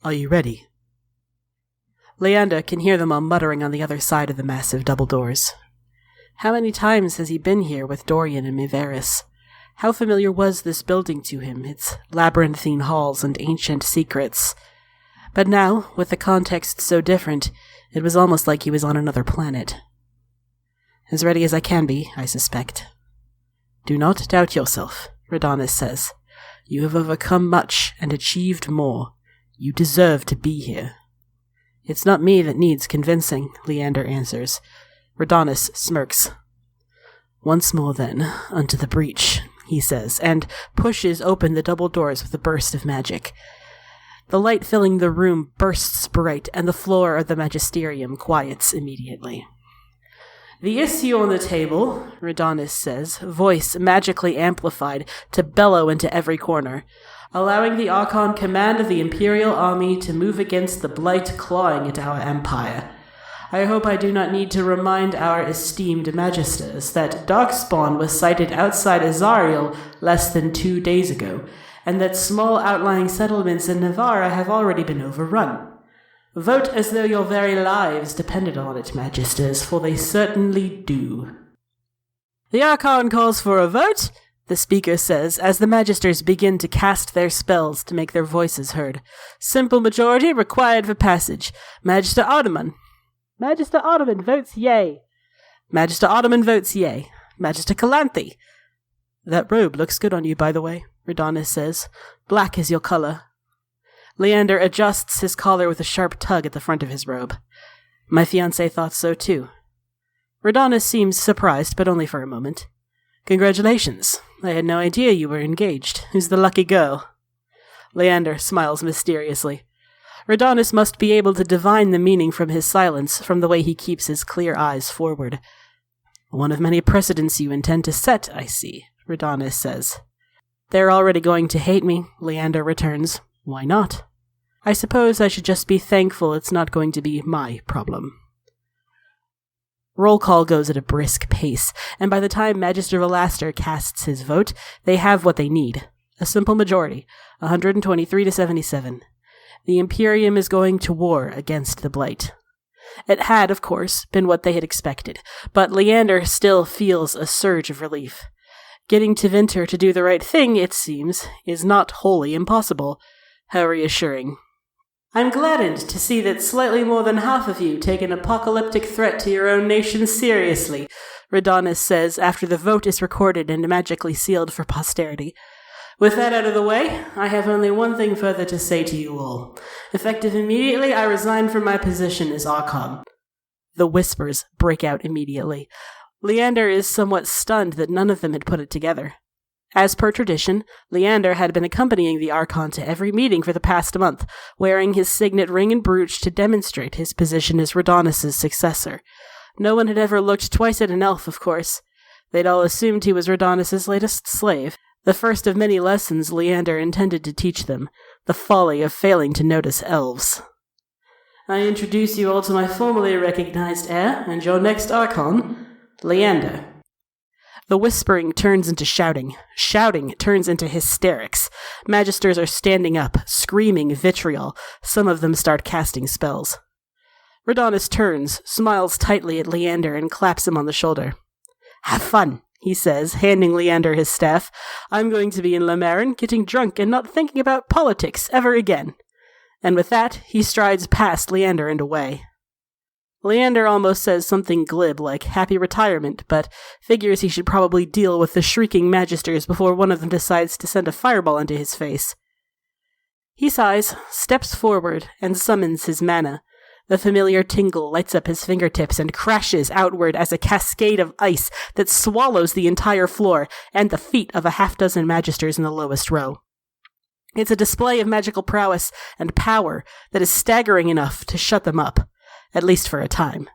Are you ready? Leander can hear them all muttering on the other side of the massive double doors. How many times has he been here with Dorian and Miveris? How familiar was this building to him, its labyrinthine halls and ancient secrets? But now, with the context so different, it was almost like he was on another planet. As ready as I can be, I suspect. Do not doubt yourself, Radanis says. You have overcome much and achieved more. You deserve to be here. It's not me that needs convincing, Leander answers. Radanis smirks. Once more then, unto the breach, he says, and pushes open the double doors with a burst of magic. The light filling the room bursts bright, and the floor of the magisterium quiets immediately. The issue on the table, Radanis says, voice magically amplified to bellow into every corner, allowing the Archon command of the Imperial Army to move against the blight clawing at our empire. I hope I do not need to remind our esteemed magisters that Darkspawn was sighted outside Azariel less than 2 days ago, and that small outlying settlements in Navarra have already been overrun. Vote as though your very lives depended on it, magisters, for they certainly do. The Archon calls for a vote, the speaker says, as the magisters begin to cast their spells to make their voices heard. Simple majority required for passage. Magister Ottoman. Magister Ottoman votes yea. Magister Ottoman votes yea. Magister Calanthe. That robe looks good on you, by the way, Radanis says. Black is your color. Leander adjusts his collar with a sharp tug at the front of his robe. My fiancé thought so too. Radanis seems surprised, but only for a moment. Congratulations. I had no idea you were engaged. Who's the lucky girl? Leander smiles mysteriously. Radanis must be able to divine the meaning from his silence, from the way he keeps his clear eyes forward. One of many precedents you intend to set, I see, Radanis says. They're already going to hate me, Leander returns. Why not? I suppose I should just be thankful it's not going to be my problem. Roll call goes at a brisk pace, and by the time Magister Velastor casts his vote, they have what they need. A simple majority, 123 to 77. The Imperium is going to war against the Blight. It had, of course, been what they had expected, but Leander still feels a surge of relief. Getting Tevinter to do the right thing, it seems, is not wholly impossible. How reassuring. I'm gladdened to see that slightly more than half of you take an apocalyptic threat to your own nation seriously, Radanis says after the vote is recorded and magically sealed for posterity. With that out of the way, I have only one thing further to say to you all. Effective immediately, I resign from my position as Archon. The whispers break out immediately. Leander is somewhat stunned that none of them had put it together. As per tradition, Leander had been accompanying the Archon to every meeting for the past month, wearing his signet ring and brooch to demonstrate his position as Radanis' successor. No one had ever looked twice at an elf, of course. They'd all assumed he was Radanis' latest slave, the first of many lessons Leander intended to teach them, the folly of failing to notice elves. I introduce you all to my formally recognized heir, and your next Archon, Leander. The whispering turns into shouting. Shouting turns into hysterics. Magisters are standing up, screaming vitriol. Some of them start casting spells. Radanis turns, smiles tightly at Leander, and claps him on the shoulder. Have fun, he says, handing Leander his staff. I'm going to be in Lamarin, getting drunk and not thinking about politics ever again. And with that, he strides past Leander and away. Leander almost says something glib like happy retirement, but figures he should probably deal with the shrieking magisters before one of them decides to send a fireball into his face. He sighs, steps forward, and summons his mana. The familiar tingle lights up his fingertips and crashes outward as a cascade of ice that swallows the entire floor and the feet of a half-dozen magisters in the lowest row. It's a display of magical prowess and power that is staggering enough to shut them up. At least for a time.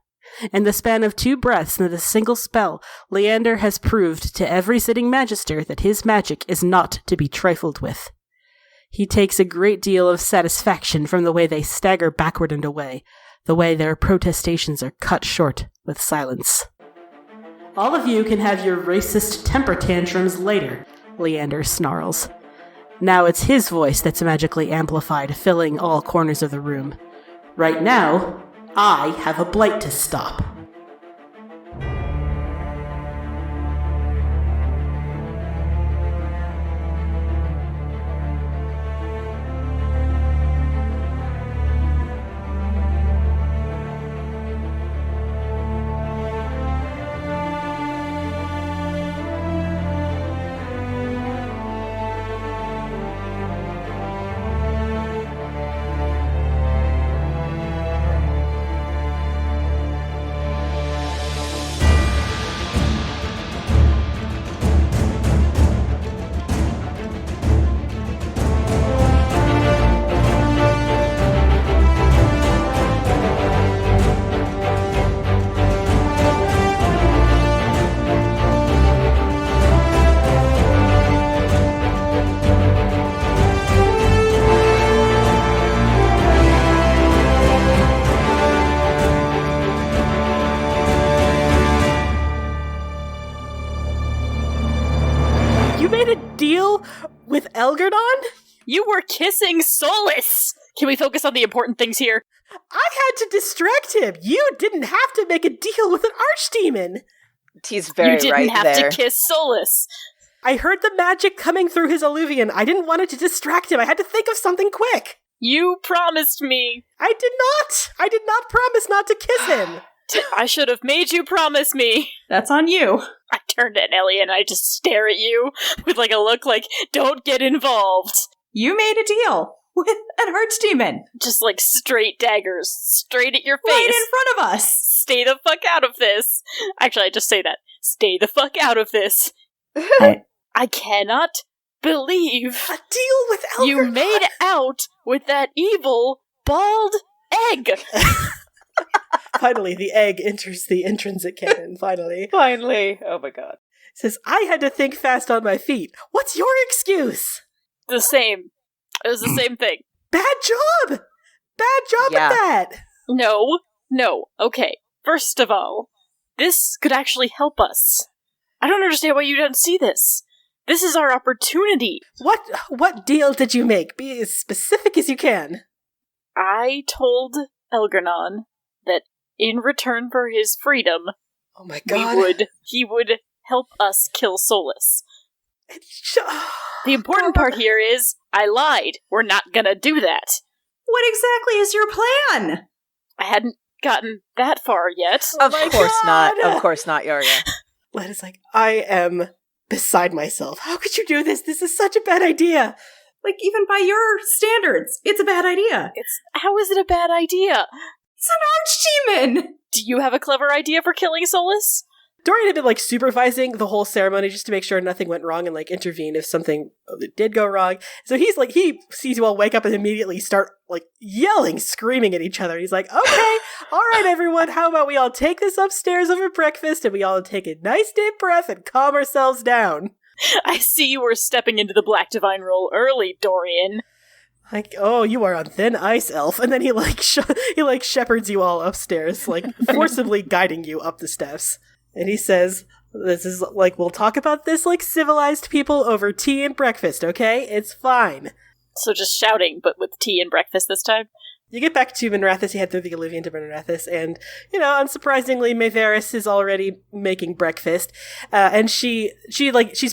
In the span of 2 breaths and a single spell, Leander has proved to every sitting magister that his magic is not to be trifled with. He takes a great deal of satisfaction from the way they stagger backward and away, the way their protestations are cut short with silence. All of you can have your racist temper tantrums later, Leander snarls. Now it's his voice that's magically amplified, filling all corners of the room. Right now, I have a blight to stop. With Elgardon? You were kissing Solus! Can we focus on the important things here? I had to distract him. You didn't have to make a deal with an archdemon. He's very right there. You didn't have to kiss Solus. I heard the magic coming through his alluvian. I didn't want it to distract him. I had to think of something quick. You promised me. I did not. I did not promise not to kiss him. I should have made you promise me. That's on you. I turned to Ellie and I just stare at you with like a look like, don't get involved. You made a deal with an archdemon. Just like straight daggers, straight at your face. Right in front of us. Stay the fuck out of this. Actually, I just say that. Stay the fuck out of this. I cannot believe a deal with Elgardon. You made out with that evil, bald egg. Finally, the egg enters the intrinsic canon, finally. Finally. Oh my god. Says, I had to think fast on my feet. What's your excuse? The same. It was the same thing. Bad job! Bad job at that! No. Okay. First of all, this could actually help us. I don't understand why you don't see this. This is our opportunity. What deal did you make? Be as specific as you can. I told Elgardon that in return for his freedom, oh my god, he would help us kill Solus. The important part here is, I lied. We're not gonna do that. What exactly is your plan? I hadn't gotten that far yet. Of course not, Yaria. Len is like, I am beside myself. How could you do this? This is such a bad idea. Like, even by your standards, it's a bad idea. How is it a bad idea? It's an archdemon! Do you have a clever idea for killing Solus? Dorian had been, supervising the whole ceremony just to make sure nothing went wrong and, intervene if something did go wrong. So he's, he sees you all wake up and immediately start, yelling, screaming at each other. He's like, okay, all right, everyone, how about we all take this upstairs over breakfast and we all take a nice deep breath and calm ourselves down. I see you were stepping into the Black Divine role early, Dorian. Oh, you are on thin ice, elf. And then he, shepherds you all upstairs, forcibly guiding you up the steps. And he says, this is, we'll talk about this like civilized people over tea and breakfast, okay? It's fine. So just shouting, but with tea and breakfast this time? You get back to Minrathis, you head through the Alluvian to Minrathis, and, unsurprisingly, Maevaris is already making breakfast. And she's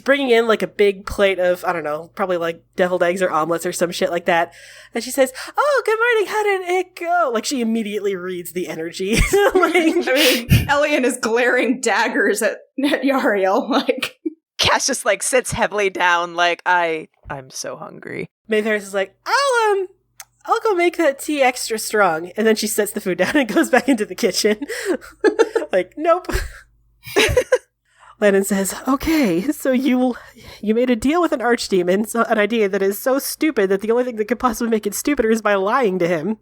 bringing in, a big plate of, I don't know, probably, deviled eggs or omelets or some shit like that. And she says, oh, good morning, how did it go? She immediately reads the energy. Elian is glaring daggers at Yariel, Cass just, sits heavily down, I'm so hungry. Maevaris is like, I'll go make that tea extra strong. And then she sets the food down and goes back into the kitchen. Nope. Lennon says, okay, so you made a deal with an archdemon, so an idea that is so stupid that the only thing that could possibly make it stupider is by lying to him.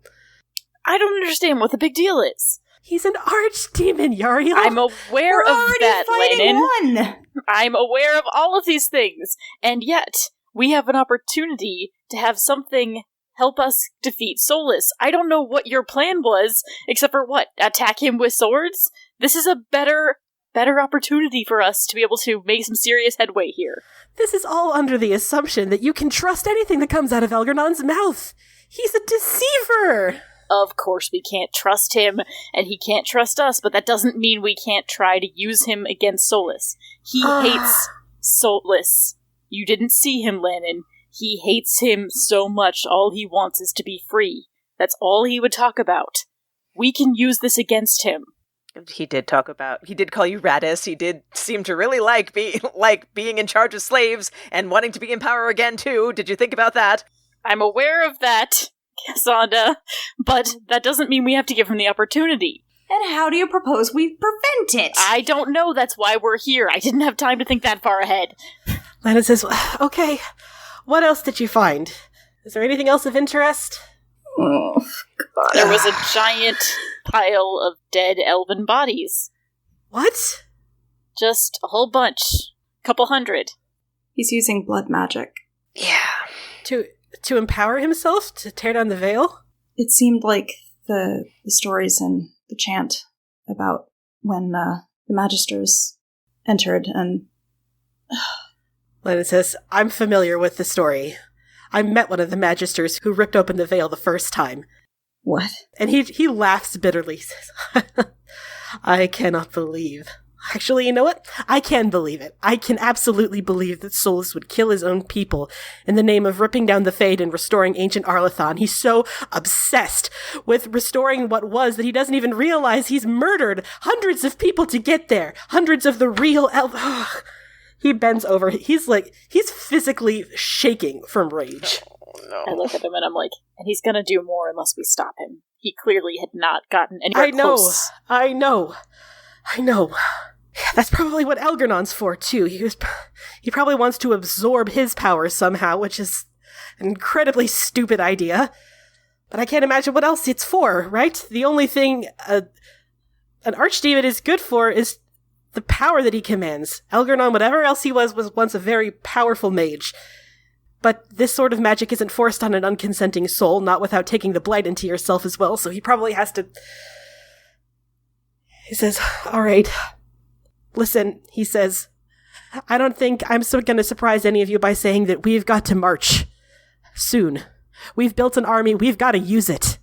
I don't understand what the big deal is. He's an archdemon, Yariel. I'm aware of that, Lennon. One. I'm aware of all of these things, and yet we have an opportunity to have something help us defeat Solus. I don't know what your plan was, except for what? Attack him with swords? This is a better better opportunity for us to be able to make some serious headway here. This is all under the assumption that you can trust anything that comes out of Algernon's mouth. He's a deceiver! Of course we can't trust him, and he can't trust us, but that doesn't mean we can't try to use him against Solus. He hates Solus. You didn't see him, Lannon. He hates him so much, all he wants is to be free. That's all he would talk about. We can use this against him. He did call you Radis. He did seem to really like being in charge of slaves and wanting to be in power again, too. Did you think about that? I'm aware of that, Cassandra, but that doesn't mean we have to give him the opportunity. And how do you propose we prevent it? I don't know, that's why we're here. I didn't have time to think that far ahead. Lana says, okay, what else did you find? Is there anything else of interest? Oh, God. There was a giant pile of dead elven bodies. What? Just a whole bunch. Couple hundred. He's using blood magic. Yeah. To empower himself? To tear down the veil? It seemed like the stories in the chant about when the Magisters entered and... Lana says, I'm familiar with the story. I met one of the Magisters who ripped open the veil the first time. What? And he laughs bitterly. He says, I cannot believe. Actually, you know what? I can believe it. I can absolutely believe that Solus would kill his own people in the name of ripping down the Fade and restoring ancient Arlath'len. He's so obsessed with restoring what was that he doesn't even realize he's murdered hundreds of people to get there. Hundreds of the real He bends over. He's physically shaking from rage. Oh, no. I look at him and I'm like, and he's gonna do more unless we stop him. He clearly had not gotten anywhere close. I know. That's probably what Algernon's for, too. He probably wants to absorb his power somehow, which is an incredibly stupid idea. But I can't imagine what else it's for, right? The only thing an archdemon is good for is the power that he commands. Algernon, whatever else he was once a very powerful mage. But this sort of magic isn't forced on an unconsenting soul, not without taking the blight into yourself as well, so he probably has to... He says, all right. Listen, he says, I don't think I'm so going to surprise any of you by saying that we've got to march. Soon. We've built an army, we've got to use it.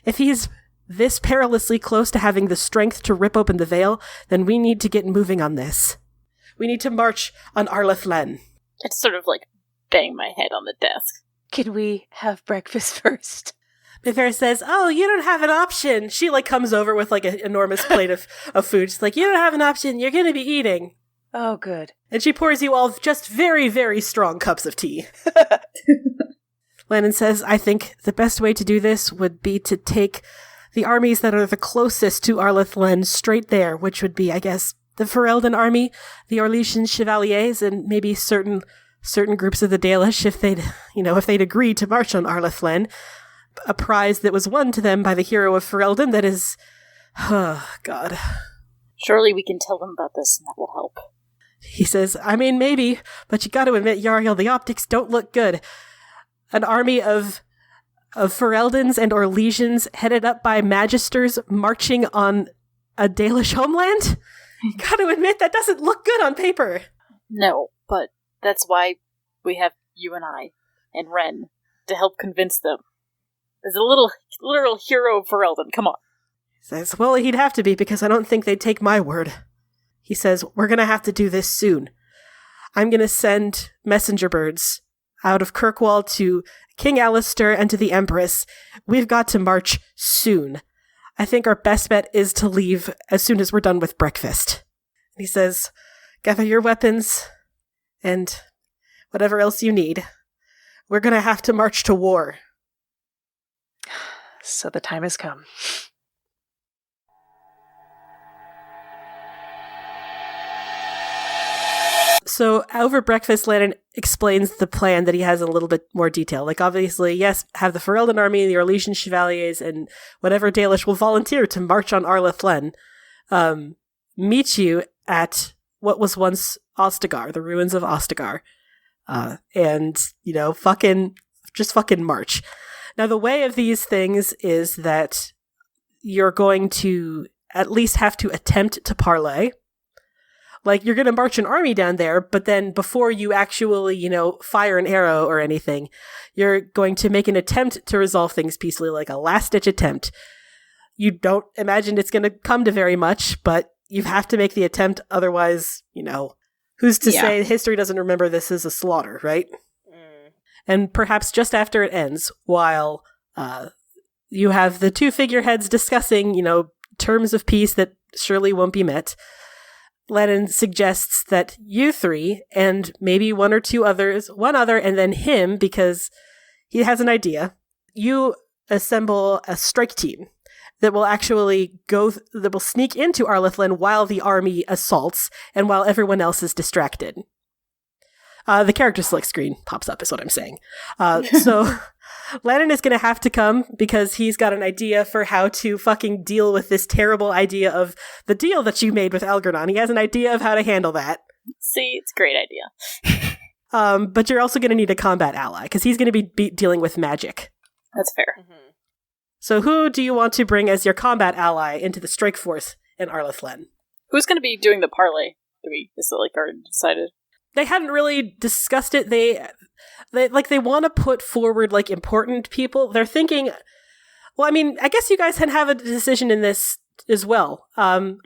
If he's this perilously close to having the strength to rip open the veil, then we need to get moving on this. We need to march on Arlath'len. I just sort of bang my head on the desk. Can we have breakfast first? Biffair says, oh, you don't have an option. She comes over with an enormous plate of food. She's like, you don't have an option. You're going to be eating. Oh, good. And she pours you all just very, very strong cups of tea. Lennon says, I think the best way to do this would be to take the armies that are the closest to Arlath'len straight there, which would be, I guess, the Ferelden army, the Orlesian Chevaliers, and maybe certain groups of the Dalish if they'd agree to march on Arlath'len. A prize that was won to them by the hero of Ferelden that is... Oh, God. Surely we can tell them about this and that will help. He says, I mean, maybe, but you gotta admit, Yariel, the optics don't look good. An army of Fereldans and Orlesians headed up by Magisters marching on a Dalish homeland? You gotta admit, that doesn't look good on paper. No, but that's why we have you and I and Ren to help convince them. There's a literal hero of Ferelden, come on. He says, well, he'd have to be because I don't think they'd take my word. He says, we're going to have to do this soon. I'm going to send messenger birds out of Kirkwall to King Alistair and to the Empress. We've got to march soon. I think our best bet is to leave as soon as we're done with breakfast. He says, gather your weapons and whatever else you need. We're going to have to march to war. So the time has come. So over breakfast, Lannon explains the plan that he has in a little bit more detail. Obviously, yes, have the Ferelden army, the Orlesian Chevaliers, and whatever Dalish will volunteer to march on Arlath'len, meet you at what was once Ostagar, the ruins of Ostagar. And, fucking march. Now, the way of these things is that you're going to at least have to attempt to parley. Like, you're going to march an army down there, but then before you actually, fire an arrow or anything, you're going to make an attempt to resolve things peacefully, like a last-ditch attempt. You don't imagine it's going to come to very much, but you have to make the attempt, otherwise, who's to say history doesn't remember this as a slaughter, right? Mm. And perhaps just after it ends, while you have the two figureheads discussing, terms of peace that surely won't be met, Lennon suggests that you three, and maybe one other, and then him, because he has an idea, you assemble a strike team that will actually that will sneak into Arlath'len while the army assaults, and while everyone else is distracted. The character select screen pops up, is what I'm saying. So Lennon is going to have to come because he's got an idea for how to fucking deal with this terrible idea of the deal that you made with Algernon. He has an idea of how to handle that. See, it's a great idea. But you're also going to need a combat ally because he's going to be dealing with magic. That's fair. Mm-hmm. So who do you want to bring as your combat ally into the strike force in Arlath'len? Who's going to be doing the parlay? Is it already decided? They hadn't really discussed it. They want to put forward important people. They're thinking, well, I mean, I guess you guys can have a decision in this as well. Some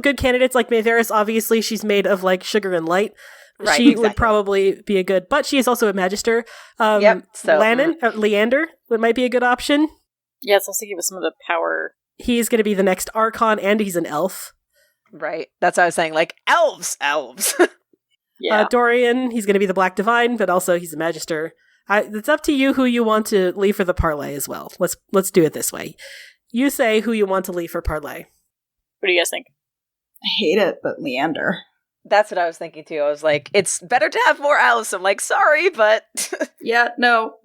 good candidates like Mayveris, obviously she's made of sugar and light. Right, she exactly. would probably be a good, but she is also a magister. Leander might be a good option. Yeah, it's also give us some of the power. He's going to be the next Archon, and he's an elf. Right. That's what I was saying. Elves. Yeah. Dorian, he's going to be the Black Divine, but also he's a magister. It's up to you who you want to leave for the parlay as well. Let's do it this way. You say who you want to leave for parlay. What do you guys think? I hate it, but Leander. That's what I was thinking too. I was like, it's better to have more elves. I'm like, sorry, but yeah, no.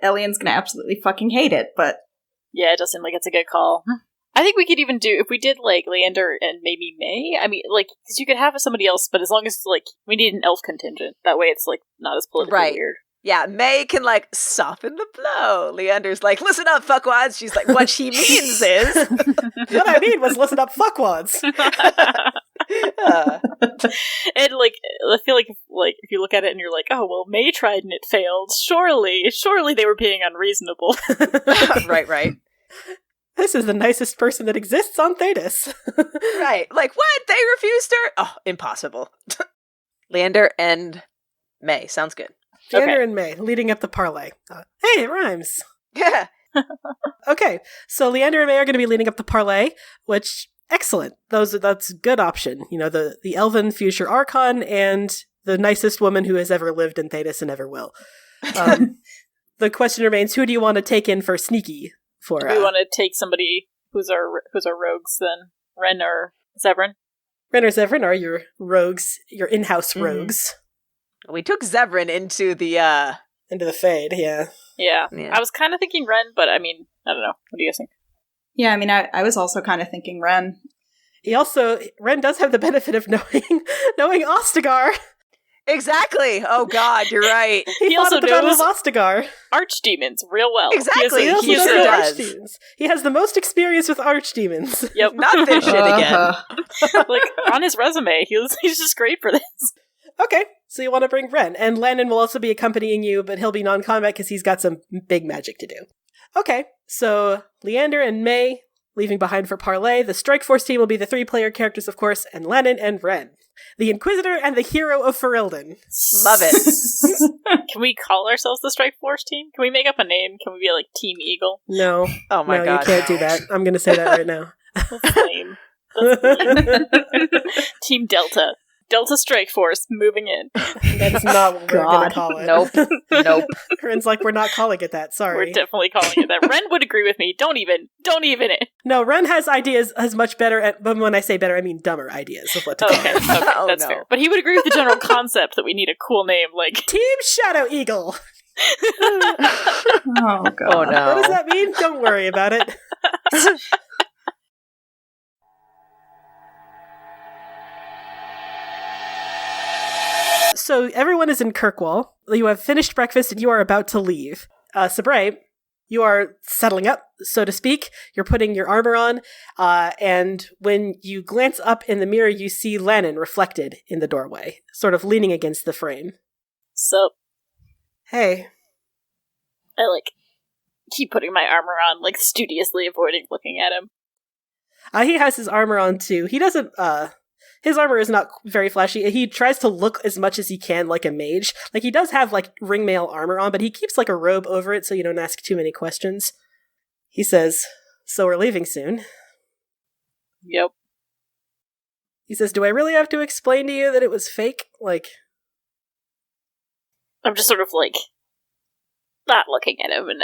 Elian's gonna absolutely fucking hate it, but yeah, it does seem like it's a good call. I think we could even do, if we did, Leander and maybe May, I mean, because you could have somebody else, but as long as, we need an elf contingent. That way it's, not as politically weird. Yeah, May can, soften the blow. Leander's like, listen up, fuckwads. She's like, what she means is... What I mean was, listen up, fuckwads. And, I feel like, if you look at it and you're like, oh, well, May tried and it failed. Surely they were being unreasonable. Right. This is the nicest person that exists on Thetis. Right. What? They refused her? Oh, impossible. Leander and May. Sounds good. Leander and May, leading up the parlay. Hey, it rhymes. Yeah. Okay, so Leander and May are going to be leading up the parlay, which, excellent. That's a good option. The elven future Archon and the nicest woman who has ever lived in Thetis and ever will. The question remains, who do you want to take in for sneaky? Do we want to take somebody who's our rogues then? Ren or Zevran? Ren or Zevran are your rogues, your in-house rogues. We took Zevran into the Fade, yeah. Yeah. I was kind of thinking Ren, but I mean, I don't know. What do you guys think? Yeah, I mean, I was also kind of thinking Ren. Ren does have the benefit of knowing Ostagar. Exactly. Oh God, you're right. He also knows the Battle of Ostagar. Archdemons real well. Exactly. He does. Archdemons. He has the most experience with archdemons. Yep. Not this shit again. On his resume, he's just great for this. Okay, so you want to bring Ren, and Landon will also be accompanying you, but he'll be non-combat because he's got some big magic to do. Okay, so Leander and May leaving behind for parlay. The Strike Force team will be the 3-player characters, of course, and Lennon and Ren. The Inquisitor and the Hero of Ferelden. Love it. Can we call ourselves the Strike Force team? Can we make up a name? Can we be Team Eagle? No. Oh my God. You can't do that. I'm going to say that right now. That's lame. That's lame. Team Delta. Delta Strike Force moving in. That's not what we're going to call it. Nope. Ren's like, we're not calling it that. Sorry. We're definitely calling it that. Ren would agree with me. Don't even it. No, Ren has much better, but when I say better, I mean dumber ideas of what to call it. Okay, that's fair. But he would agree with the general concept that we need a cool name, Team Shadow Eagle. Oh, God. Oh, no. What does that mean? Don't worry about it. So everyone is in Kirkwall. You have finished breakfast and you are about to leave. Sabrae, You are settling up, so to speak. You're putting your armor on, and when you glance up in the mirror, you see Lannon reflected in the doorway, sort of leaning against the frame. So, hey. I, keep putting my armor on, studiously avoiding looking at him. He has his armor on, too. He doesn't, his armor is not very flashy. He tries to look as much as he can like a mage. He does have, ringmail armor on, but he keeps, a robe over it so you don't ask too many questions. He says, so we're leaving soon. Yep. He says, do I really have to explain to you that it was fake? I'm just sort of, not looking at him, and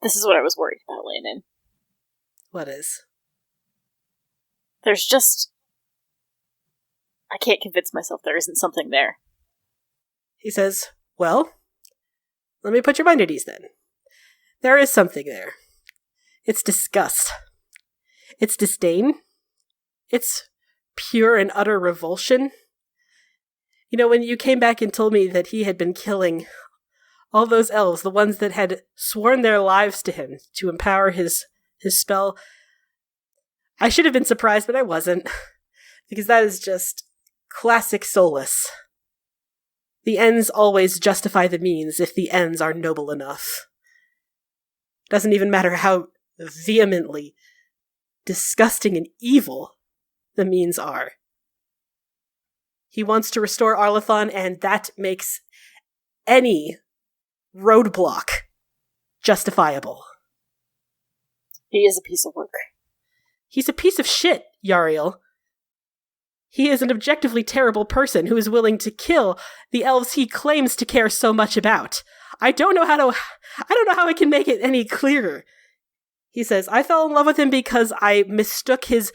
this is what I was worried about, Lannon. What is? There's just... I can't convince myself there isn't something there. He says, well, let me put your mind at ease then. There is something there. It's disgust. It's disdain. It's pure and utter revulsion. You know, when you came back and told me that he had been killing all those elves, the ones that had sworn their lives to him to empower his spell, I should have been surprised, but I wasn't. Because that is just classic Solus. The ends always justify the means if the ends are noble enough. Doesn't even matter how vehemently disgusting and evil the means are. He wants to restore Arlath'len, and that makes any roadblock justifiable. He is a piece of work. He's a piece of shit, Yariel. He is an objectively terrible person who is willing to kill the elves he claims to care so much about. I don't know how I can make it any clearer. He says, I fell in love with him because I mistook his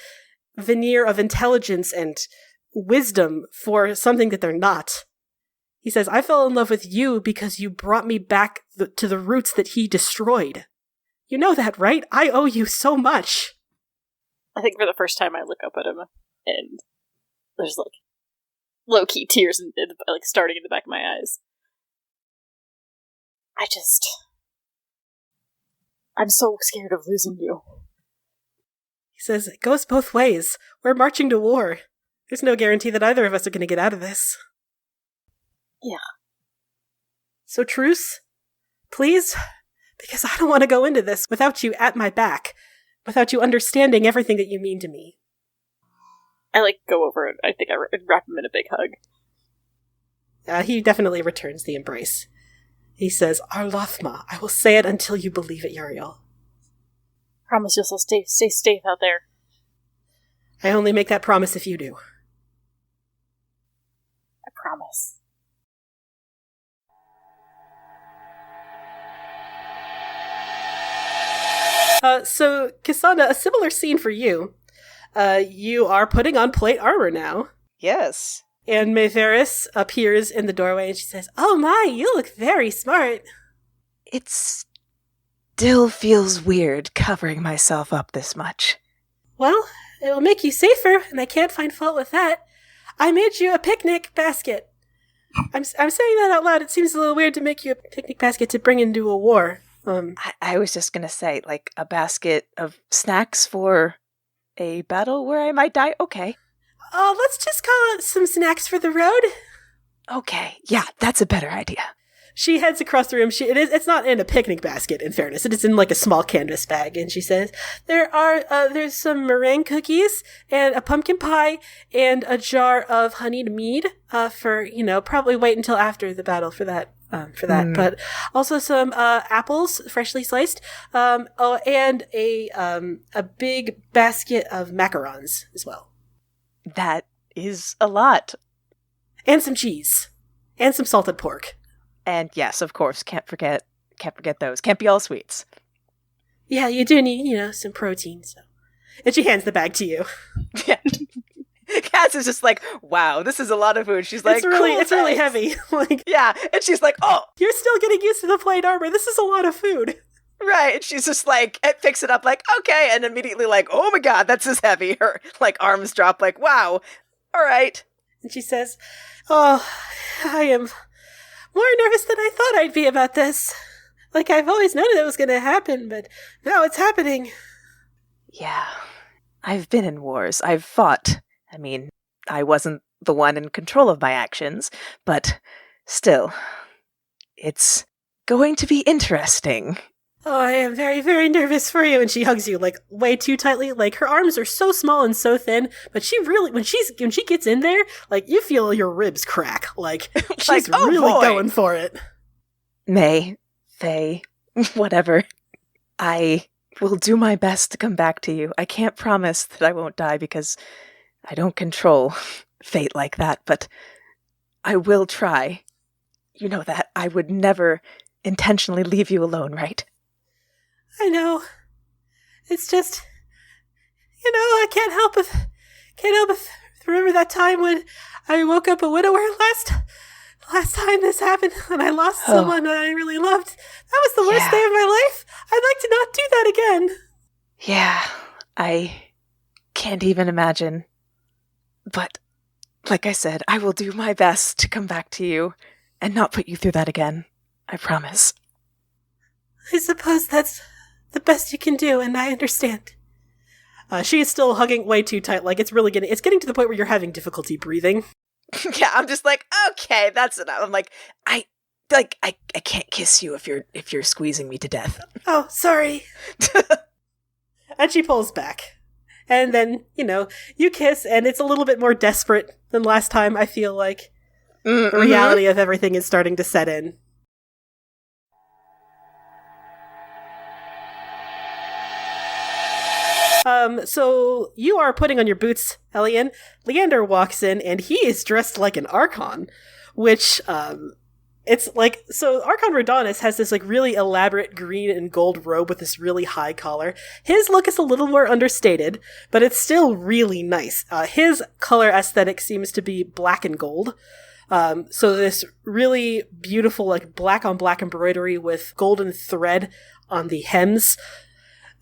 veneer of intelligence and wisdom for something that they're not. He says, I fell in love with you because you brought me back to the roots that he destroyed. You know that, right? I owe you so much. I think for the first time I look up at him, and there's, low-key tears starting in the back of my eyes. I'm so scared of losing you. He says, it goes both ways. We're marching to war. There's no guarantee that either of us are going to get out of this. Yeah. So truce, please? Because I don't want to go into this without you at my back, without you understanding everything that you mean to me. I, go over it. I think I wrap him in a big hug. He definitely returns the embrace. He says, Arlath'len, I will say it until you believe it, Yariel. Promise you'll stay safe out there. I only make that promise if you do. I promise. So, Cassandra, a similar scene for you. You are putting on plate armor now. Yes. And Mayveris appears in the doorway and she says, oh my, you look very smart. It still feels weird covering myself up this much. Well, it will make you safer, and I can't find fault with that. I made you a picnic basket. I'm saying that out loud. It seems a little weird to make you a picnic basket to bring into a war. I was just going to say, a basket of snacks for a battle where I might die? Okay. Let's just call it some snacks for the road. Okay. Yeah, that's a better idea. She heads across the room. It's not in a picnic basket, in fairness. It is in a small canvas bag. And she says, there's some meringue cookies and a pumpkin pie and a jar of honeyed mead, for, probably wait until after the battle for that. But also some apples, freshly sliced, and a big basket of macarons as well. That is a lot. And some cheese. And some salted pork. And yes, of course, can't forget those. Can't be all sweets. Yeah, you do need, some protein, so. And she hands the bag to you. Yeah. Cass is just wow, this is a lot of food. She's like, it's really heavy. Yeah, and she's like, oh. You're still getting used to the plate armor. This is a lot of food. Right, and she's just it picks it up okay, and immediately oh my god, that's just heavy. Her, arms drop wow, all right. And she says, oh, I am more nervous than I thought I'd be about this. Like, I've always known it was going to happen, but now it's happening. Yeah. I've been in wars. I've fought. I mean, I wasn't the one in control of my actions, but still, it's going to be interesting. Oh, I am very, very nervous for you. And she hugs you, like, way too tightly. Like, her arms are so small and so thin, but she really, when she gets in there, like, you feel your ribs crack. Like, she's really going for it. May, Faye, whatever. I will do my best to come back to you. I can't promise that I won't die because I don't control fate like that, but I will try. You know that I would never intentionally leave you alone, right? I know. It's just, I can't help but remember that time when I woke up a widower last time this happened, and I lost someone that I really loved. That was the worst day of my life. I'd like to not do that again. Yeah, I can't even imagine. But, like I said, I will do my best to come back to you and not put you through that again. I promise. I suppose that's the best you can do, and I understand. She is still hugging way too tight, like it's getting to the point where you're having difficulty breathing. Yeah, I'm just like, okay, that's enough. I'm like, I can't kiss you if you're squeezing me to death. Oh, sorry. And she pulls back. And then, you kiss, and it's a little bit more desperate than last time, I feel like. The reality of everything is starting to set in. So you are putting on your boots, Elian. Leander walks in, and he is dressed like an Archon, which, it's like, so Archon Rhodanus has this, like, really elaborate green and gold robe with this really high collar. His look is a little more understated, but it's still really nice. His color aesthetic seems to be black and gold. So this really beautiful, like, black on black embroidery with golden thread on the hems,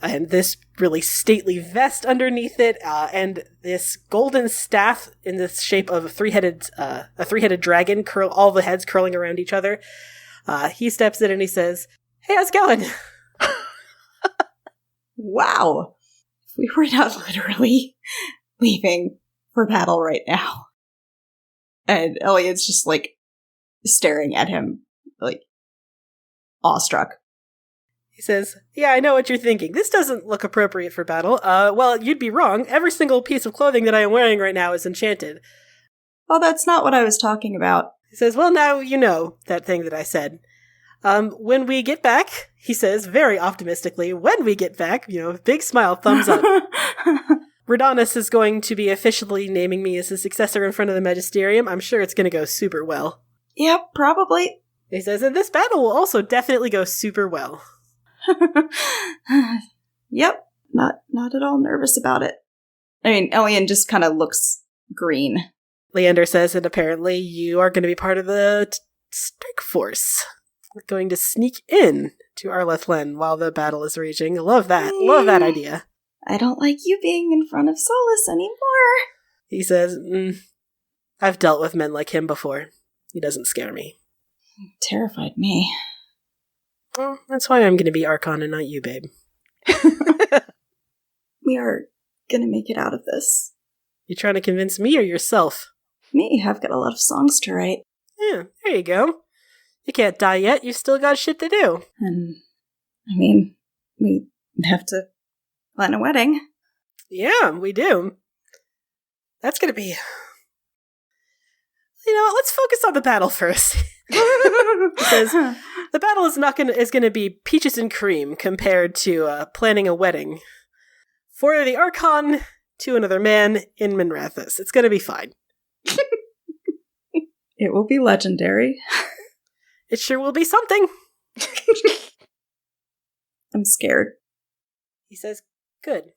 and this really stately vest underneath it, and this golden staff in the shape of a three-headed dragon, all the heads curling around each other. He steps in and he says, "Hey, how's it going?" Wow. We were not literally leaving for battle right now. And Elliot's just, like, staring at him, like, awestruck. He says, "Yeah, I know what you're thinking. This doesn't look appropriate for battle. Well, you'd be wrong. Every single piece of clothing that I am wearing right now is enchanted." Well, that's not what I was talking about. He says, "Well, now you know that thing that I said. When we get back," he says, very optimistically, "when we get back," big smile, thumbs up. Rhodanus is going to be officially naming me as his successor in front of the Magisterium. I'm sure it's going to go super well. Yep, probably. He says, "and this battle will also definitely go super well." Yep, not at all nervous about it. I mean, Elian just kind of looks green. Leander says, "and apparently you are going to be part of the strike force. We're going to sneak in to Arlath'len while the battle is raging." Love that. Love that idea. I don't like you being in front of Solus anymore. He says, "I've dealt with men like him before. He doesn't scare me." Terrified me. Well, that's why I'm going to be Archon and not you, babe. We are gonna make it out of this. You trying to convince me or yourself? Me, I've got a lot of songs to write. Yeah, there you go. You can't die yet. You've still got shit to do. And, I mean, we have to plan a wedding. Yeah, we do. That's going to be... You know what? Let's focus on the battle first. Because the battle is going to be peaches and cream compared to planning a wedding for the Archon to another man in Minrathous. It's going to be fine. It will be legendary. It sure will be something. I'm scared. He says, "Good."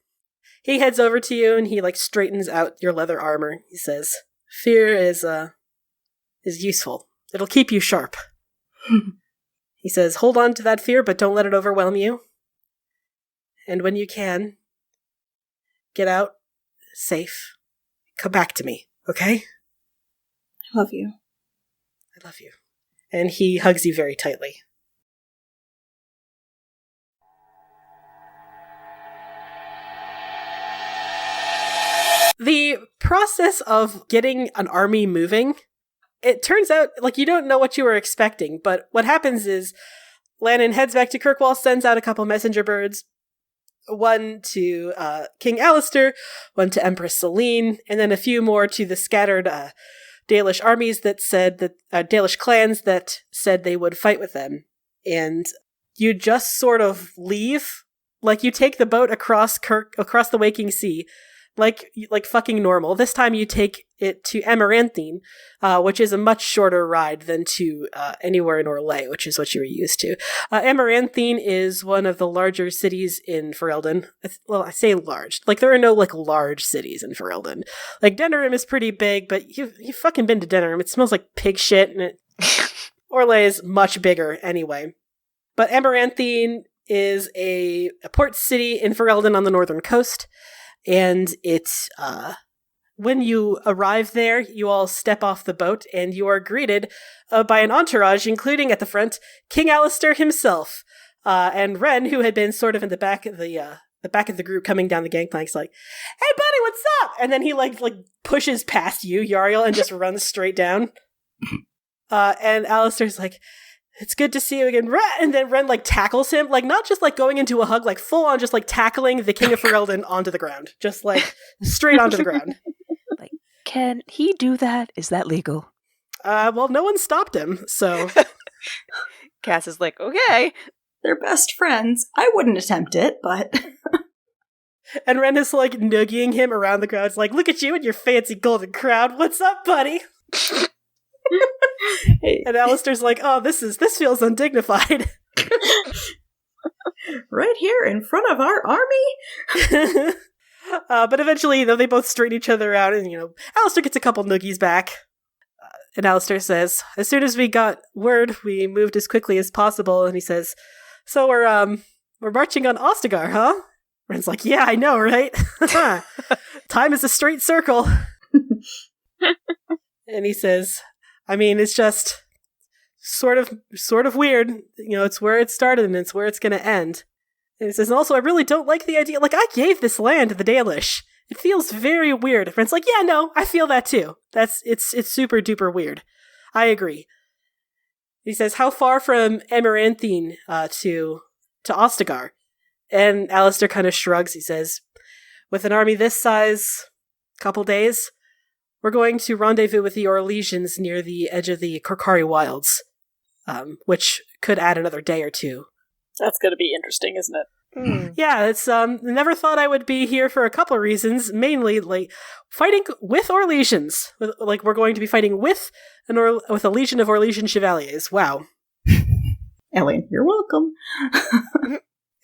He heads over to you and he straightens out your leather armor. He says, "Fear is useful. It'll keep you sharp." He says, "Hold on to that fear, but don't let it overwhelm you. And when you can, get out safe. Come back to me, okay? I love you. I love you." And he hugs you very tightly. The process of getting an army moving, it turns out, like, you don't know what you were expecting, but what happens is Lannon heads back to Kirkwall, sends out a couple messenger birds, one to King Alistair, one to Empress Celine, and then a few more to the scattered Dalish armies that said that Dalish clans that said they would fight with them. And you just sort of leave, like you take the boat across the Waking Sea, like fucking normal. This time you take it to Amaranthine, which is a much shorter ride than to anywhere in Orlais, which is what you were used to. Amaranthine is one of the larger cities in Ferelden. Well, I say large. Like, there are no, like, large cities in Ferelden. Like, Denerim is pretty big, but you've fucking been to Denerim. It smells like pig shit, and Orlais is much bigger anyway. But Amaranthine is a port city in Ferelden on the northern coast, and it's, when you arrive there, you all step off the boat, and you are greeted by an entourage, including at the front, King Alistair himself, and Ren, who had been sort of in the back of the group coming down the gangplank's like, "Hey buddy, what's up?" And then he like pushes past you, Yariel, and just runs straight down. And Alistair's like, "It's good to see you again, Ren." And then Ren, like, tackles him, like, not just, like, going into a hug, like, full on just, like, tackling the King of Ferelden onto the ground. Just, like, straight onto the ground. Like, can he do that? Is that legal? Well, no one stopped him, so. Cass is like, okay. They're best friends. I wouldn't attempt it, but... And Ren is, like, noogieing him around the crowd. It's like, "Look at you and your fancy golden crown. What's up, buddy?" And Alistair's like, "Oh, this feels undignified." Right here in front of our army? But eventually, they both straighten each other out, and, Alistair gets a couple noogies back. And Alistair says, "As soon as we got word, we moved as quickly as possible." And he says, "So we're marching on Ostagar, huh?" Ren's like, "Yeah, I know, right? Time is a straight circle." And he says, "I mean, it's just sort of weird. It's where it started and it's where it's going to end." And he says, "And also, I really don't like the idea. Like, I gave this land to the Dalish. It feels very weird." Friend's like, "Yeah, no, I feel that too. It's super duper weird. I agree." He says, "How far from Amaranthine to Ostagar?" And Alistair kind of shrugs. He says, "With an army this size, couple days. We're going to rendezvous with the Orlesians near the edge of the Korkari Wilds, which could add another day or two." That's going to be interesting, isn't it? Yeah, it's never thought I would be here for a couple of reasons. Mainly, like, fighting with Orlesians. Like, we're going to be fighting with a legion of Orlesian chevaliers. Wow. Ellie, you're welcome.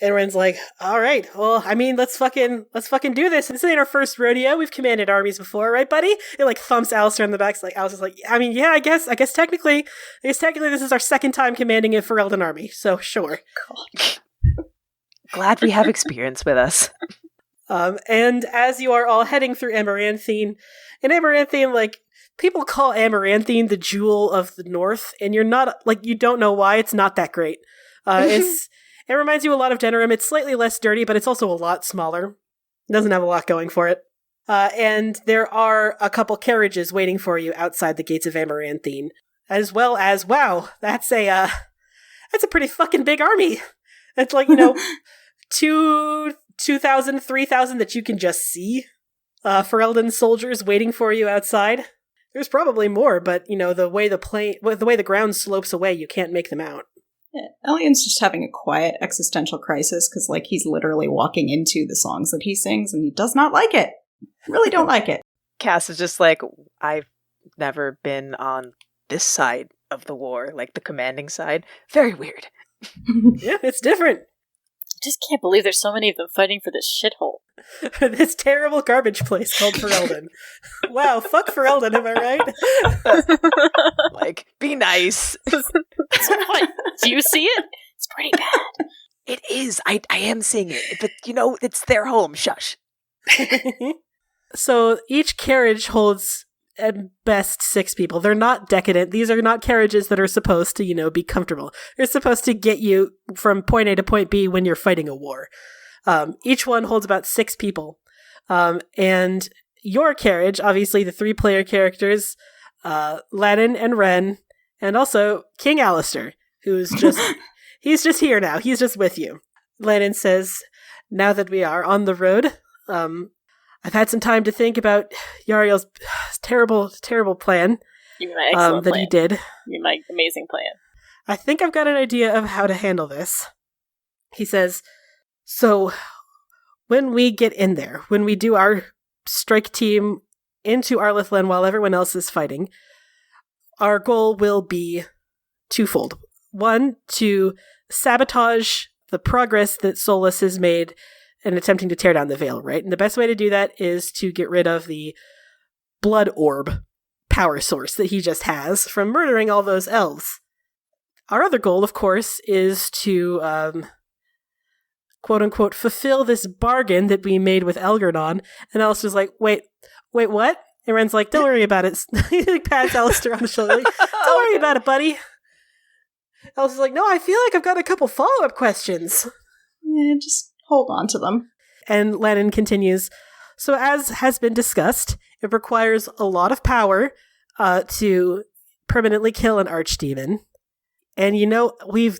And Ren's like, "All right, well, I mean, let's fucking do this. This ain't our first rodeo. We've commanded armies before, right, buddy?" It, like, thumps Alistair on the back. Like, Alistair's like, "I mean, yeah, I guess technically this is our second time commanding a Ferelden army, so sure." God. Glad we have experience with us. And as you are all heading through Amaranthine, like, people call Amaranthine the jewel of the north, and you're not, like, you don't know why. It's not that great. It reminds you a lot of Denerim. It's slightly less dirty, but it's also a lot smaller. It doesn't have a lot going for it. And there are a couple carriages waiting for you outside the gates of Amaranthine, as well as, wow, that's a pretty fucking big army. It's like, 2,000, 3,000 that you can just see. Ferelden soldiers waiting for you outside. There's probably more, but, the way the ground slopes away, you can't make them out. Yeah, Elian's just having a quiet existential crisis because, like, he's literally walking into the songs that he sings and he does not like it. Really don't like it. Cass is just like, "I've never been on this side of the war, like the commanding side. Very weird." Yeah, it's different. I just can't believe there's so many of them fighting for this shithole. This terrible garbage place called Ferelden. Wow, fuck Ferelden, am I right? Like, be nice. What? Do you see it? It's pretty bad. It is. I am seeing it. But, it's their home. Shush. So each carriage holds at best 6 people. They're not decadent. These are not carriages that are supposed to, be comfortable. They're supposed to get you from point A to point B when you're fighting a war. Each one holds about 6 people. And your carriage, obviously the 3-player characters, Lannan and Ren, and also King Alistair, who's just, he's just here now. He's just with you. Lannan says, now that we are on the road, I've had some time to think about Yariel's terrible, terrible plan. You mean my excellent that plan. he did. You mean my amazing plan. I think I've got an idea of how to handle this. He says, so when we get in there, when we do our strike team into Arlath'len while everyone else is fighting, our goal will be twofold. One, to sabotage the progress that Solus has made in attempting to tear down the Veil, right? And the best way to do that is to get rid of the blood orb power source that he just has from murdering all those elves. Our other goal, of course, is to, quote-unquote, fulfill this bargain that we made with Elgar'nan. And Alistair's like, wait, what? And Ren's like, don't worry about it. He like, pats Alistair on the shoulder. Like, don't worry about it, buddy. Alistair's like, no, I feel like I've got a couple follow-up questions. Yeah, just hold on to them. And Lannan continues, so as has been discussed, it requires a lot of power to permanently kill an archdemon. And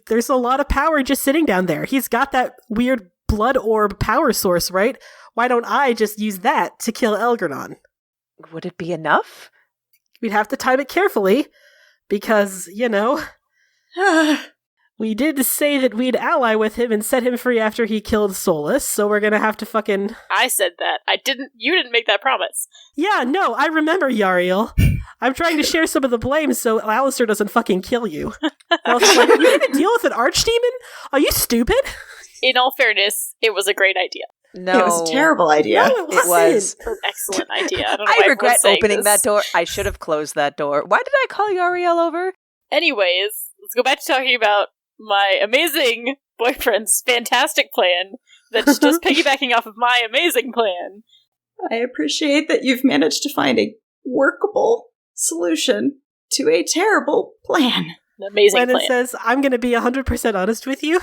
there's a lot of power just sitting down there. He's got that weird blood orb power source, right? Why don't I just use that to kill Elgar'nan? Would it be enough? We'd have to time it carefully, because, we did say that we'd ally with him and set him free after he killed Solus, so we're gonna have to fucking... I said that. You didn't make that promise. Yeah, no, I remember, Yariel. I'm trying to share some of the blame so Alistair doesn't fucking kill you. I was like, you gonna deal with an archdemon? Are you stupid? In all fairness, it was a great idea. No. It was a terrible idea. No, it wasn't. It was. It was an excellent idea. I don't know I why regret everyone's saying opening this. that door. I should have closed that door. Why did I call Yariel over? Anyways, let's go back to talking about my amazing boyfriend's fantastic plan that's just piggybacking off of my amazing plan. I appreciate that you've managed to find a workable solution to a terrible plan. An amazing Lannan plan. says, I'm going to be 100% honest with you.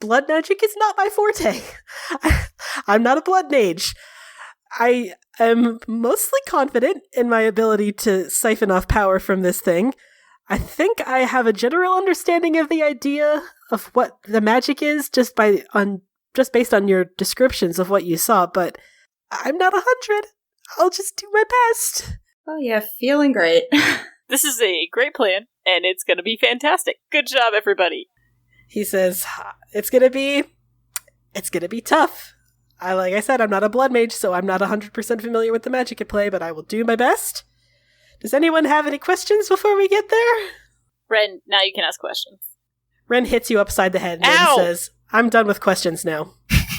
Blood magic is not my forte. I'm not a blood mage. I am mostly confident in my ability to siphon off power from this thing. I think I have a general understanding of the idea of what the magic is just based on your descriptions of what you saw, but I'm not 100. I'll just do my best. Oh yeah, feeling great. This is a great plan, and it's going to be fantastic. Good job, everybody. He says, it's gonna be tough. Like I said, I'm not a blood mage, so I'm not 100% familiar with the magic at play, but I will do my best. Does anyone have any questions before we get there? Ren, now you can ask questions. Ren hits you upside the head and Ow! says, I'm done with questions now.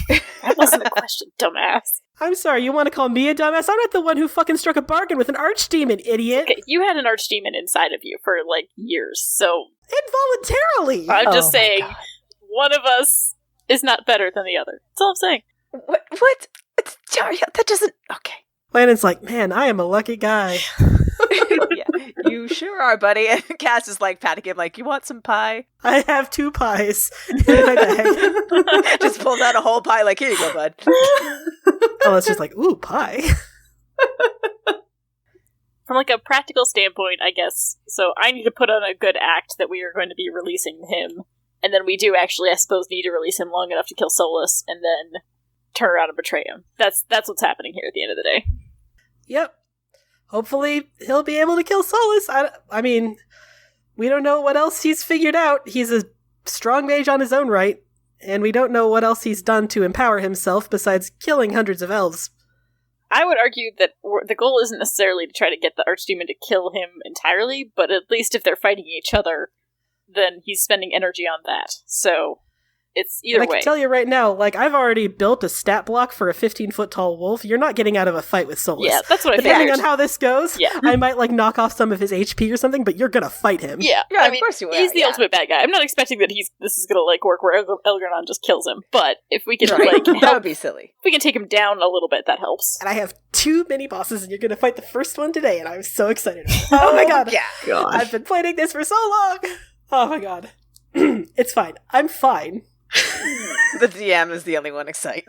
That wasn't a question, dumbass. I'm sorry, you want to call me a dumbass? I'm not the one who fucking struck a bargain with an archdemon, idiot. Okay, you had an archdemon inside of you for, years, so... Involuntarily! I'm just my saying, God. one of us is not better than the other. That's all I'm saying. What? Yariel, that doesn't... Okay. Lannon's like, man, I am a lucky guy. Yeah, you sure are, buddy. And Cass is patting him you want some pie? I have 2 pies in my bag. Just pulls out a whole pie here you go, bud. Oh, it's just ooh, pie. From a practical standpoint, I guess, so I need to put on a good act that we are going to be releasing him, and then we do actually, I suppose, need to release him long enough to kill Solus, and then turn around and betray him. That's what's happening here at the end of the day. Yep. Hopefully, he'll be able to kill Solus. I mean, we don't know what else he's figured out. He's a strong mage on his own right, and we don't know what else he's done to empower himself besides killing hundreds of elves. I would argue that the goal isn't necessarily to try to get the Archdemon to kill him entirely, but at least if they're fighting each other, then he's spending energy on that. So, it's either and I way. can tell you right now, I've already built a stat block for a 15-foot tall wolf. You're not getting out of a fight with Solus. Yeah, that's what I Depending figured. on how this goes, Yeah. I might, knock off some of his HP or something, but you're gonna fight him. Yeah, Yeah, I of mean, course you will, he's the yeah. ultimate bad guy. I'm not expecting that this is gonna work where Elgar'nan just kills him, but if we can Right. That help, would be silly. if we can take him down a little bit, that helps. And I have 2 mini-bosses, and you're gonna fight the first one today, and I'm so excited. Oh my god! Yeah. God. I've been planning this for so long! Oh my god. It's fine. I'm fine. The DM is the only one excited.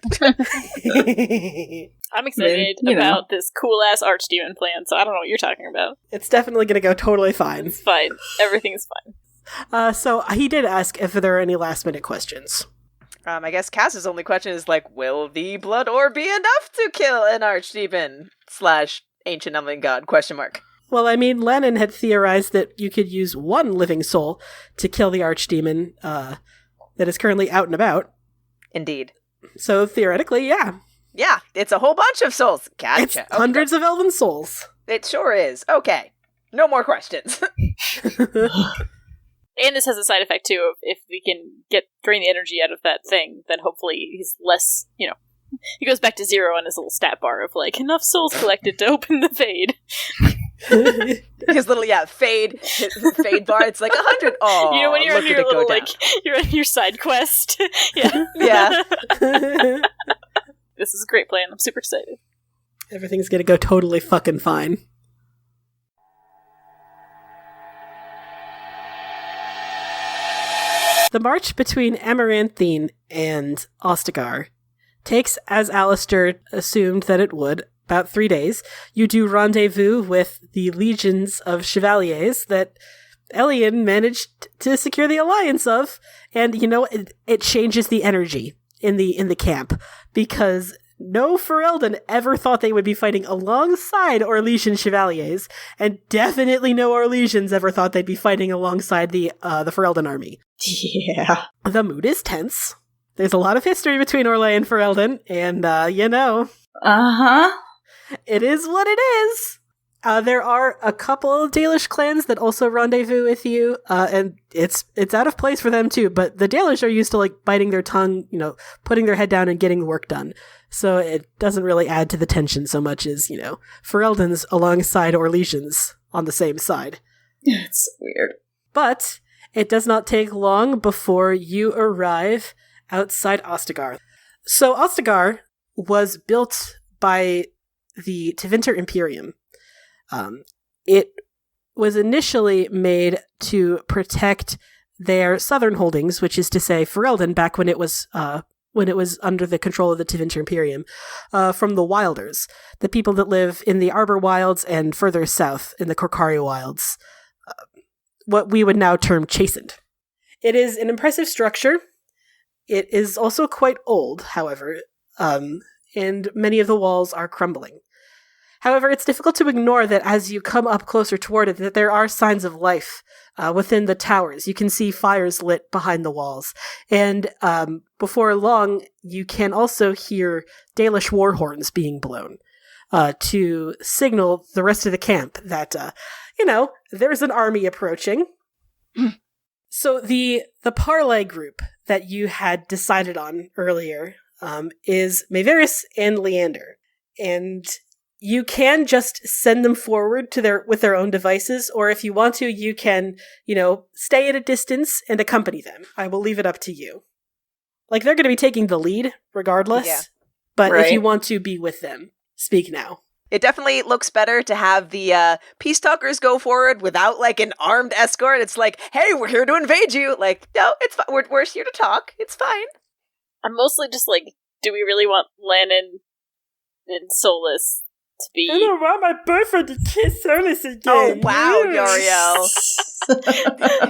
I'm excited You know. about this cool-ass archdemon plan, so I don't know what you're talking about. It's definitely going to go totally fine. It's fine. Everything's fine. So he did ask if there are any last-minute questions. I guess Cass's only question is like, will the blood orb be enough to kill an archdemon / ancient unliving god? ? Well, I mean, Lennon had theorized that you could use one living soul to kill the archdemon that is currently out and about. Indeed. So theoretically, yeah. Yeah, it's a whole bunch of souls. Gotcha. It's hundreds of elven souls. It sure is. Okay. No more questions. And this has a side effect, too, of if we can drain the energy out of that thing, then hopefully he's less, he goes back to 0 on his little stat bar of, like, enough souls collected to open the fade. His little, fade bar, it's like 100. Oh, when you're on look your at it go little, down. like, you're on your side quest. Yeah. Yeah. This is a great plan. I'm super excited. Everything's gonna go totally fucking fine. The march between Amaranthine and Ostagar takes, as Alistair assumed that it would, about 3 days. You do rendezvous with the legions of chevaliers that Elian managed to secure the alliance of, and it changes the energy in the camp, because no Ferelden ever thought they would be fighting alongside Orlesian chevaliers, and definitely no Orlesians ever thought they'd be fighting alongside the Ferelden army. Yeah. The mood is tense. There's a lot of history between Orlais and Ferelden, and Uh-huh. it is what it is. There are a couple of Dalish clans that also rendezvous with you, and it's out of place for them too, but the Dalish are used to, like, biting their tongue, putting their head down and getting the work done. So it doesn't really add to the tension so much as, Ferelden's alongside Orlesians on the same side. It's weird. But it does not take long before you arrive outside Ostagar. So Ostagar was built by the Tevinter Imperium. It was initially made to protect their southern holdings, which is to say Ferelden, back when it was under the control of the Tevinter Imperium, from the Wilders, the people that live in the Arbor Wilds and further south in the Korkari Wilds, what we would now term chastened. It is an impressive structure. It is also quite old, however, and many of the walls are crumbling. However, it's difficult to ignore that as you come up closer toward it, that there are signs of life within the towers. You can see fires lit behind the walls. And before long, you can also hear Dalish war horns being blown to signal the rest of the camp that, there's an army approaching. So the parlay group that you had decided on earlier is Maevaris and Leander. And you can just send them forward with their own devices, or if you want to, you can, stay at a distance and accompany them. I will leave it up to you. Like, they're going to be taking the lead regardless, Yeah. but if Right. you want to be with them, speak now. It definitely looks better to have the peace talkers go forward without, like, an armed escort. It's like, hey, we're here to invade you. Like, no, it's fine. We're here to talk. It's fine. I'm mostly just like, do we really want Lannon and Solus to be... I don't want my boyfriend to kiss Solus again. Oh, wow, Uriel.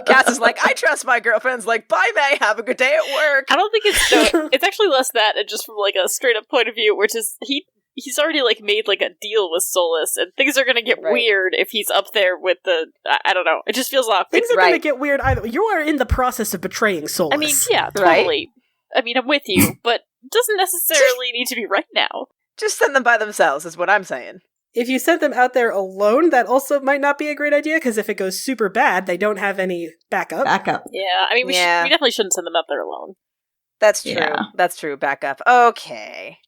Cass is like, I trust my girlfriends. Like, bye, May. Have a good day at work. I don't think it's actually less that, and just from, like, a straight-up point of view, which is, he's already, like, made, like, a deal with Solus, and things are gonna get Right. weird if he's up there with the... I don't know. It just feels awkward. Things are Right. going to get weird either. You are in the process of betraying Solus. I mean, yeah, Right. totally. I mean, I'm with you, but it doesn't necessarily need to be right now. Just send them by themselves, is what I'm saying. If you sent them out there alone, that also might not be a great idea, because if it goes super bad, they don't have any backup. Backup. Yeah, I mean, we Yeah. definitely shouldn't send them out there alone. That's true. Yeah. That's true. Back up. Okay.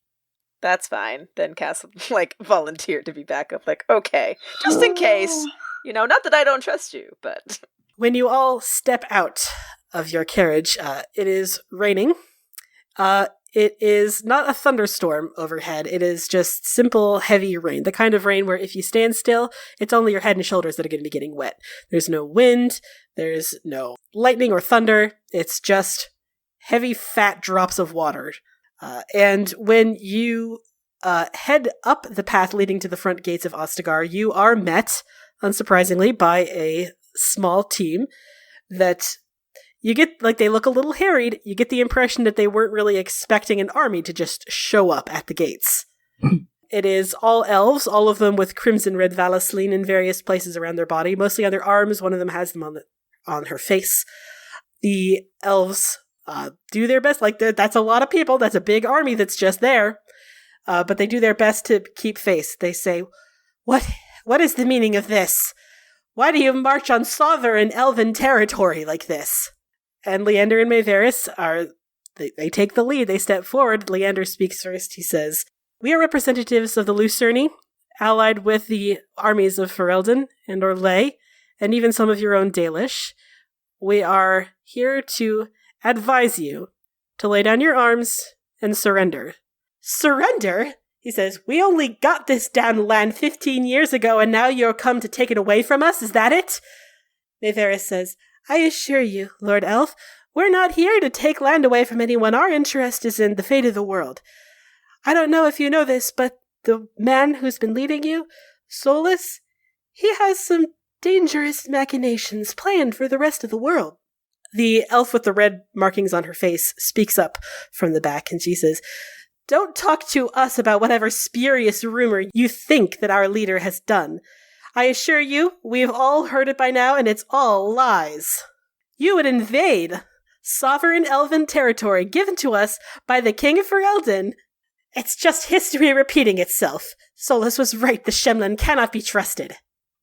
That's fine. Then Cass, like, volunteered to be back up. Like, okay. Just in case. Not that I don't trust you, but... When you all step out of your carriage, it is raining. It is not a thunderstorm overhead. It is just simple, heavy rain. The kind of rain where if you stand still, it's only your head and shoulders that are going to be getting wet. There's no wind. There's no lightning or thunder. It's just heavy, fat drops of water. And when you head up the path leading to the front gates of Ostagar, you are met, unsurprisingly, by a small team that you get, like, they look a little harried. You get the impression that they weren't really expecting an army to just show up at the gates. It is all elves, all of them with crimson red Arlath'len in various places around their body, mostly on their arms. One of them has them on her face. The elves do their best. Like, that's a lot of people. That's a big army that's just there. But they do their best to keep face. They say, What is the meaning of this? Why do you march on sovereign elven territory like this? And Leander and Maevaris they take the lead. They step forward. Leander speaks first. He says, "We are representatives of the Lucerni, allied with the armies of Ferelden and Orlais, and even some of your own Dalish. We are here to advise you to lay down your arms and surrender." Surrender? He says, "We only got this damn land 15 years ago, and now you're come to take it away from us? Is that it?" Maevaris says, "I assure you, Lord Elf, we're not here to take land away from anyone. Our interest is in the fate of the world. I don't know if you know this, but the man who's been leading you, Solus, he has some dangerous machinations planned for the rest of the world." The elf with the red markings on her face speaks up from the back, and she says, "Don't talk to us about whatever spurious rumor you think that our leader has done. I assure you, we've all heard it by now, and it's all lies. You would invade sovereign elven territory given to us by the King of Ferelden. It's just history repeating itself. Solus was right, the Shemlen cannot be trusted."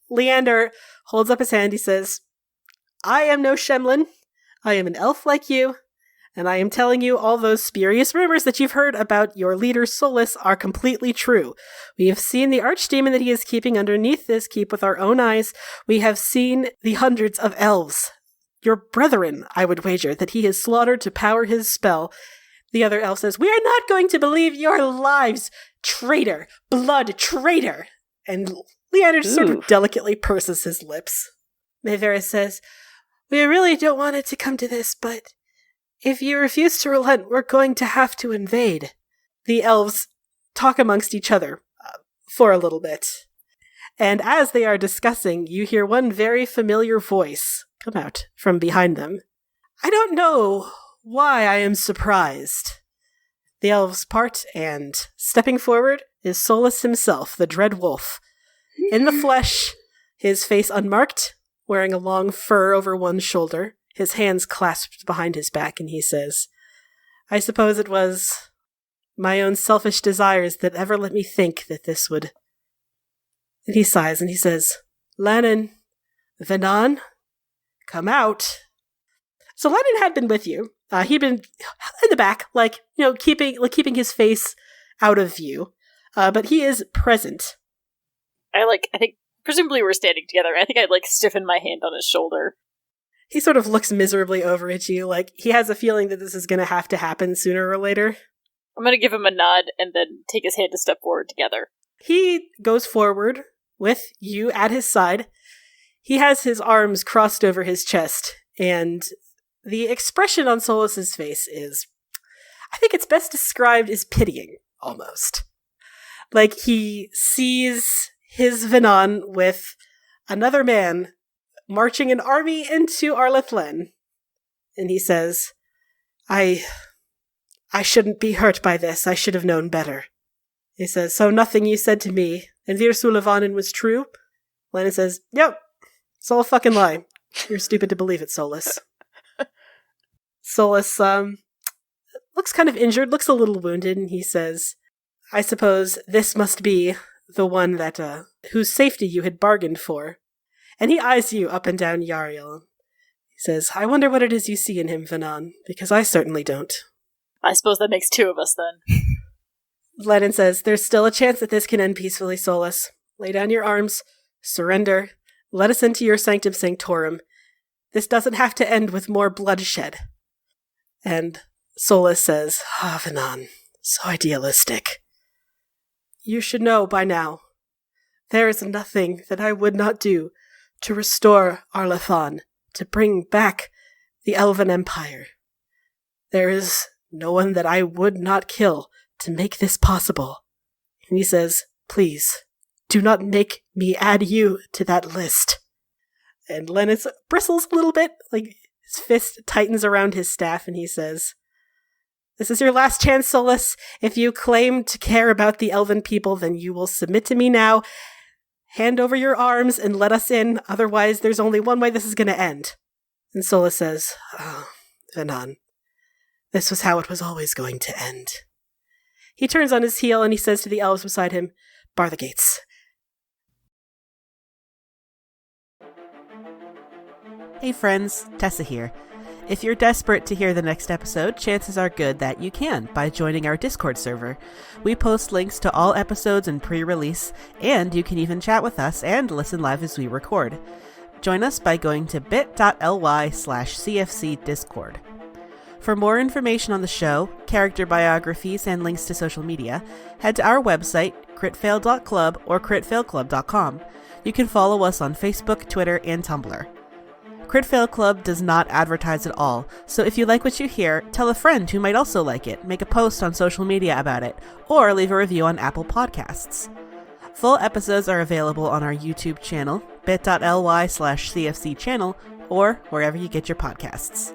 Leander holds up his hand. He says, "I am no Shemlen. I am an elf like you, and I am telling you all those spurious rumors that you've heard about your leader Solus are completely true. We have seen the archdemon that he is keeping underneath this keep with our own eyes. We have seen the hundreds of elves. Your brethren, I would wager, that he has slaughtered to power his spell." The other elf says, "We are not going to believe your lies, traitor, blood traitor." And Leander sort of delicately purses his lips. Maevaris says, "We really don't want it to come to this, but if you refuse to relent, we're going to have to invade." The elves talk amongst each other for a little bit. And as they are discussing, you hear one very familiar voice come out from behind them. "I don't know why I am surprised." The elves part, and stepping forward is Solus himself, the Dread Wolf. In the flesh, his face unmarked, wearing a long fur over one shoulder, his hands clasped behind his back, and he says, "I suppose it was my own selfish desires that ever let me think that this would..." And he sighs and he says, "Lannan, Venan, come out." So Lannan had been with you. He'd been in the back, keeping his face out of view. But he is present. I think, presumably we're standing together. I think I'd, stiffen my hand on his shoulder. He sort of looks miserably over at you, like he has a feeling that this is going to have to happen sooner or later. I'm going to give him a nod and then take his hand to step forward together. He goes forward with you at his side. He has his arms crossed over his chest, and the expression on Solus's face is, I think it's best described as pitying, almost. Like he sees his Venan with another man marching an army into Arlath'len, and he says, I shouldn't be hurt by this. I should have known better." He says, "So nothing you said to me and Vir Sulavanen was true?" Lennon says, "Yep, it's all a fucking lie. You're stupid to believe it, Solus." Solus looks kind of injured, looks a little wounded, and he says, "I suppose this must be the one that whose safety you had bargained for." And he eyes you up and down Yariel. He says, "I wonder what it is you see in him, Venan, because I certainly don't." I suppose that makes two of us, then. Lennon says, "There's still a chance that this can end peacefully, Solus. Lay down your arms, surrender, let us into your sanctum sanctorum. This doesn't have to end with more bloodshed." And Solus says, Venan, so idealistic. "You should know by now, there is nothing that I would not do to restore Arlath'len, to bring back the Elven Empire. There is no one that I would not kill to make this possible. And he says, please, do not make me add you to that list. And Lennis bristles a little bit, like his fist tightens around his staff, and he says, this is your last chance, Solus. If you claim to care about the elven people, then you will submit to me now. Hand over your arms and let us in. Otherwise, there's only one way this is going to end. And Solus says, oh, Venan, this was how it was always going to end. He turns on his heel and he says to the elves beside him, bar the gates. Hey friends, Tessa here. If you're desperate to hear the next episode, chances are good that you can by joining our Discord server. We post links to all episodes in pre-release, and you can even chat with us and listen live as we record. Join us by going to bit.ly/CFCDiscord. For more information on the show, character biographies, and links to social media, head to our website, critfail.club or critfailclub.com. You can follow us on Facebook, Twitter, and Tumblr. Crit Fail Club does not advertise at all, so if you like what you hear, tell a friend who might also like it, make a post on social media about it, or leave a review on Apple Podcasts. Full episodes are available on our YouTube channel, bit.ly/CFC channel, or wherever you get your podcasts.